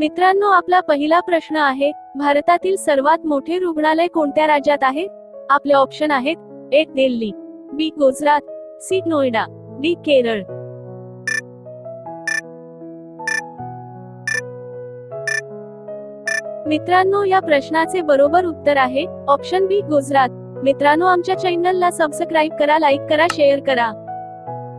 मित्रांनो, आपला पहिला प्रश्न आहे, भारतातील सर्वात मोठे रुग्णालय कोणत्या राज्यात आहे? आपले ऑप्शन आहेत: ए दिल्ली, बी गुजरात, सी नोएडा, डी केरळ. मित्रांनो, या प्रश्नाचे बरोबर उत्तर आहे ऑप्शन बी गुजरात. मित्रांनो, आमच्या चॅनलला सबस्क्राईब करा, लाईक करा, शेअर करा.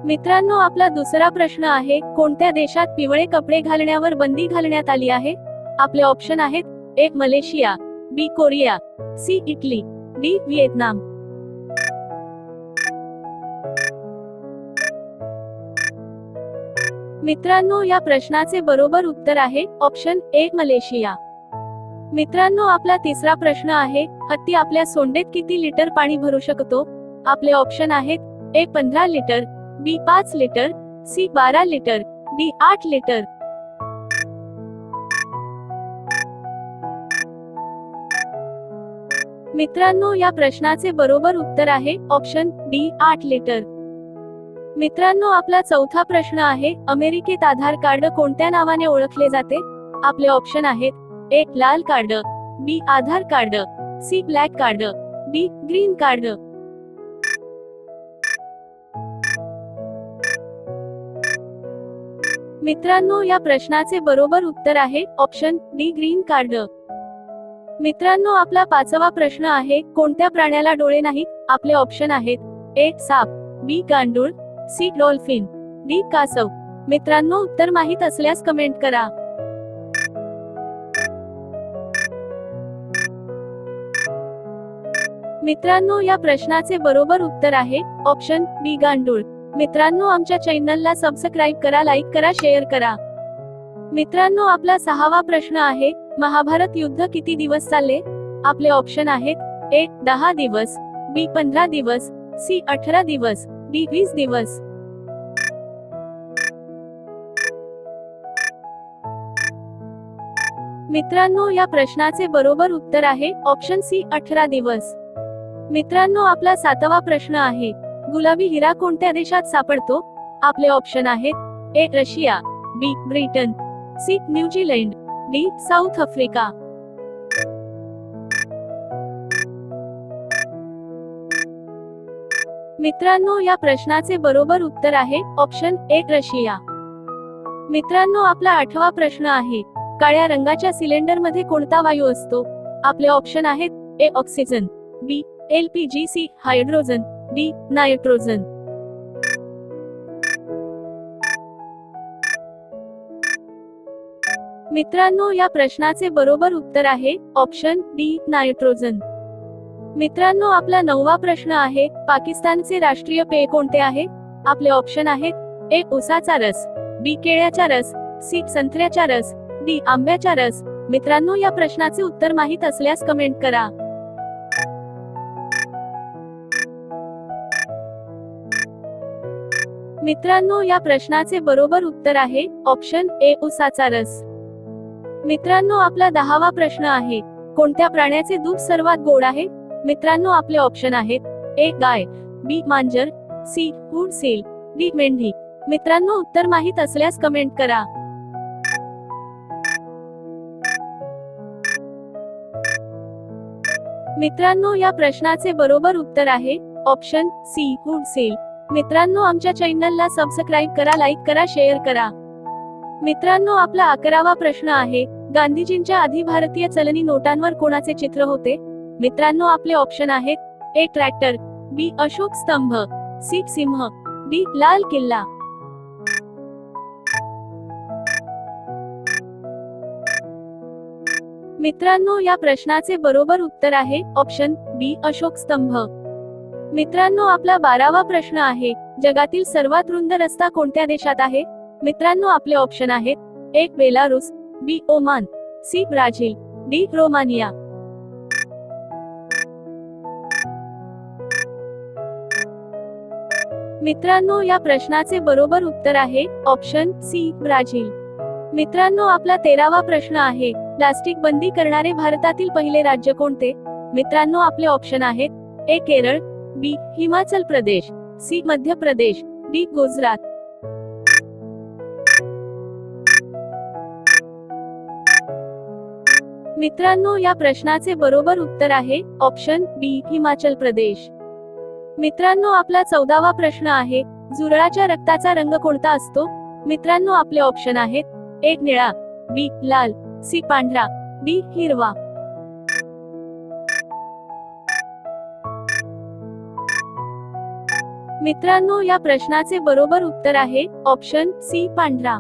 मित्रांनो, आपला दुसरा प्रश्न आहे, कोणत्या देशात पिवळे कपडे घालण्यावर बंदी घालण्यात आली आहे? आपले ऑप्शन आहेत: A Malaysia, B Korea, C Italy, D Vietnam. मित्रांनो, या प्रश्नाचे बरोबर उत्तर आहे ऑप्शन ए मलेशिया. मित्रांनो, आपला तिसरा प्रश्न आहे, हत्ती आपल्या सोंडेत किती लिटर पाणी भरू शकतो? आपले ऑप्शन आहेत: A 15 litre, B 5 litre, C 12 litre, D 8 litre. मित्रांनो, या प्रश्नाचे बरोबर उत्तर आहे ऑप्शन डी 8 लिटर. मित्रांनो, आपला चौथा प्रश्न आहे, अमेरिकेत आधार कार्ड कोणत्या नावाने ओळखले जाते? आपले ऑप्शन आहेत: ए लाल card, B Aadhaar card, C black card, D green card. मित्रांनो, या प्रश्नाचे बरोबर उत्तर आहे ऑप्शन डी ग्रीन कार्ड. मित्रांनो, आपला पाचवा प्रश्न आहे, कोणत्या प्राण्याला डोळे नाहीत? आपले ऑप्शन आहेत: ए साप, बी गांडूळ, सी डॉल्फिन, डी कासव. मित्रांनो, उत्तर माहित असल्यास कमेंट करा. मित्रांनो, या प्रश्नाचे बरोबर उत्तर आहे ऑप्शन बी गांडूळ. मित्रांनो, आमच्या चॅनलला सबस्क्राईब करा, लाईक करा, शेअर करा. मित्रांनो, आपला सहावा प्रश्न आहे, महाभारत युद्ध किती दिवस चालले? आपले ऑप्शन आहेत: ए 10 दिवस, बी 15 दिवस, सी 18 दिवस, डी 20 दिवस. मित्रांनो, या प्रश्नाचे बरोबर उत्तर आहे ऑप्शन सी 18 दिवस. मित्रांनो, आपला सातवा प्रश्न आहे, गुलाबी हिरा कोणत्या देशात सापडतो? आपले ऑप्शन आहेत: A Russia, B Britain, C New Zealand, D South Africa. मित्रांनो, या प्रश्नाचे बरोबर उत्तर आहे ऑप्शन ए रशिया. मित्रांनो, आपला आठवा प्रश्न आहे, काळ्या रंगाच्या सिलेंडरमध्ये कोणता वायू असतो? आपले ऑप्शन आहेत: A oxygen, B LPG, C hydrogen, D nitrogen. मित्रांनो, या प्रश्नाचे बरोबर उत्तर आहे ऑप्शन डी नायट्रोजन. मित्रांनो, आपला नववा प्रश्न आहे, पाकिस्तानचे राष्ट्रीय पेय कोणते आहे? आपले ऑप्शन आहेत: ए ऊसाचा रस, बी केळ्याचा रस, सी संत्र्याचा रस, डी आंब्याचा रस. मित्रांनो, या प्रश्नाचे उत्तर माहित असल्यास कमेंट करा. मित्रांनो, या प्रश्नाचे बरोबर उत्तर आहे ऑप्शन ए ऊसाचा रस. मित्रांनो, आपला 10वा प्रश्न आहे, कोणत्या प्राण्याचे दूध सर्वात गोड आहे? मित्रांनो, आपले ऑप्शन आहेत: ए गाय, बी मांजर, सी ऊंट, सील, डी मेंढी. मित्रांनो, उत्तर माहित असल्यास कमेंट करा. मित्रांनो, या प्रश्नाचे बरोबर उत्तर आहे ऑप्शन सी ऊंट, सील. मित्रांनो, आमच्या चॅनलला सबस्क्राईब करा, लाईक करा, शेअर करा. मित्रांनो, आपला 11वा प्रश्न आहे, गांधीजींच्या आधी भारतीय चलनी नोटांवर कोणाचे चित्र होते? मित्रांनो, आपले ऑप्शन आहेत: ए ट्रॅक्टर, बी अशोक स्तंभ, सी सिंह, डी लाल किल्ला. मित्रांनो, या प्रश्नाचे बरोबर उत्तर आहे ऑप्शन बी अशोक स्तंभ. मित्रांनो, आपला 12वा प्रश्न आहे, जगातील सर्वात रुंद रस्ता कोणत्या देशात आहे? मित्रांनो, आपले ऑप्शन आहेत: A Belarus, B Oman, C Brazil, D Romania. मित्रांनो, या प्रश्नाचे बरोबर उत्तर आहे ऑप्शन सी ब्राझील. मित्रांनो, आपला 13वा प्रश्न आहे, प्लास्टिक बंदी करणारे भारतातील पहिले राज्य कोणते? मित्रांनो, आपले ऑप्शन आहेत: ए केरळ, बी हिमाचल प्रदेश, सी मध्य प्रदेश, डी गुजरात. मित्रांनो, या प्रश्नाचे बरोबर उत्तर आहे ऑप्शन बी, हिमाचल प्रदेश. मित्रांनो, आपला 14वा प्रश्न आहे, जुरळाच्या रक्ताचा रंग कोणता असतो? मित्रांनो, आपले ऑप्शन आहेत: ए निळा, बी लाल, सी पांढरा, डी हिरवा. मित्रांनो, या प्रश्नाचे बरोबर उत्तर आहे ऑप्शन सी, पांढरा.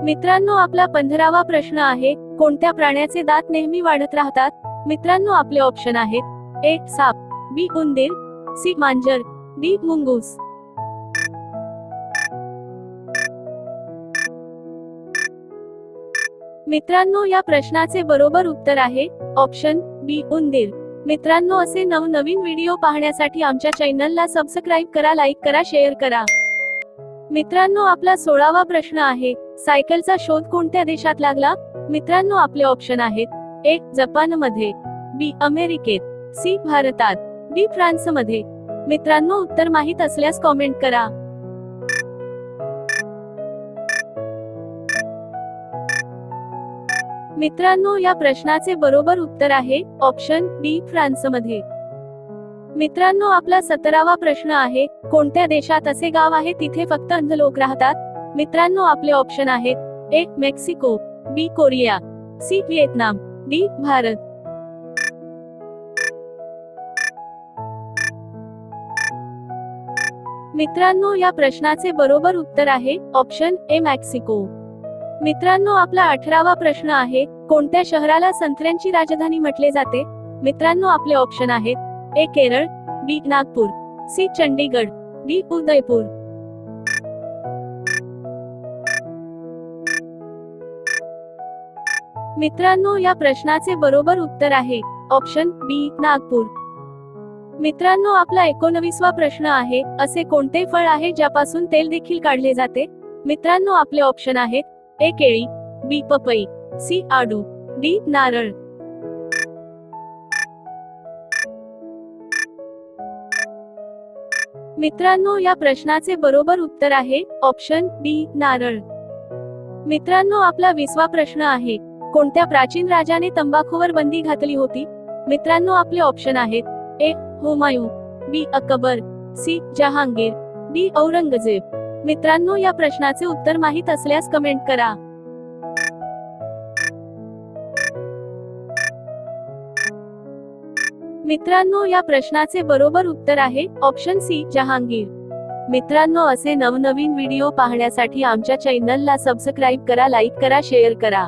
मित्रांनो, आपला 15वा प्रश्न आहे, कोणत्या प्राण्याचे दात नेहमी वाढत राहतात? मित्रांनो, आपले ऑप्शन आहेत: ए साप, बी उंदीर, सी मांजर, डी मुंगूस. मित्रांनो, या प्रश्नाचे बरोबर उत्तर आहे ऑप्शन बी, उंदीर. मित्रांनो, असे नवनवीन व्हिडिओ पाहण्यासाठी आमच्या चॅनलला सबस्क्राईब करा, लाईक करा, शेअर करा. मित्रांनो, आपला 16वा प्रश्न आहे, सायकलचा शोध कोणत्या देशात लागला? मित्रांनो, आपले ऑप्शन आहेत: ए जपानमध्ये, बी अमेरिकेत, सी भारतात, डी फ्रान्समध्ये. मित्रांनो, उत्तर माहित असल्यास कॉमेंट करा. मित्रांनो, या प्रश्नाचे बरोबर उत्तर आहे ऑप्शन डी, फ्रान्समध्ये. मित्रांनो, आपला 17वा प्रश्न आहे, कोणत्या देशात असे गाव आहे तिथे फक्त अंध लोक राहतात? मित्रांनो, आपले ऑप्शन आहेत: A Mexico, B Korea, C Vietnam, D Bharat. मित्रांनो, या प्रश्नाचे बरोबर उत्तर आहे ऑप्शन ए, मेक्सिको. मित्रांनो, आपला 18वा प्रश्न आहे, कोणत्या शहराला संत्र्यांची राजधानी म्हटले जाते? मित्रांनो, आपले ऑप्शन आहेत: ए केरळ, बी नागपूर, सी चंडीगड, डी उदयपूर. मित्रांनो, या प्रश्नाचे बरोबर उत्तर आहे ऑप्शन बी, नागपूर. मित्रांनो, आपला 19वा प्रश्न आहे, असे कोणते फळ आहे ज्यापासून तेल देखील काढले जाते? मित्रांनो, आपले ऑप्शन आहेत: ए केळी, बी पपई, सी आडू, डी नारळ. मित्रांनो, या प्रश्नाचे बरोबर उत्तर आहे ऑप्शन डी, नारळ. मित्रांनो, आपला 20वा प्रश्न आहे, कोणत्या प्राचीन राजाने तंबाखूवर बंदी घातली होती? मित्रांनो, आपले ऑप्शन आहेत: ए हुमायूं, बी अकबर, सी जहांगीर, डी औरंगजेब. मित्रांनो, या प्रश्नाचे उत्तर माहित असल्यास कमेंट करा. मित्रांनो, या प्रश्नाचे बरोबर उत्तर आहे ऑप्शन सी, जहांगीर. मित्रांनो, असे नवनवीन व्हिडिओ पाहण्यासाठी आमच्या चॅनलला सबस्क्राईब करा, लाईक करा, शेअर करा.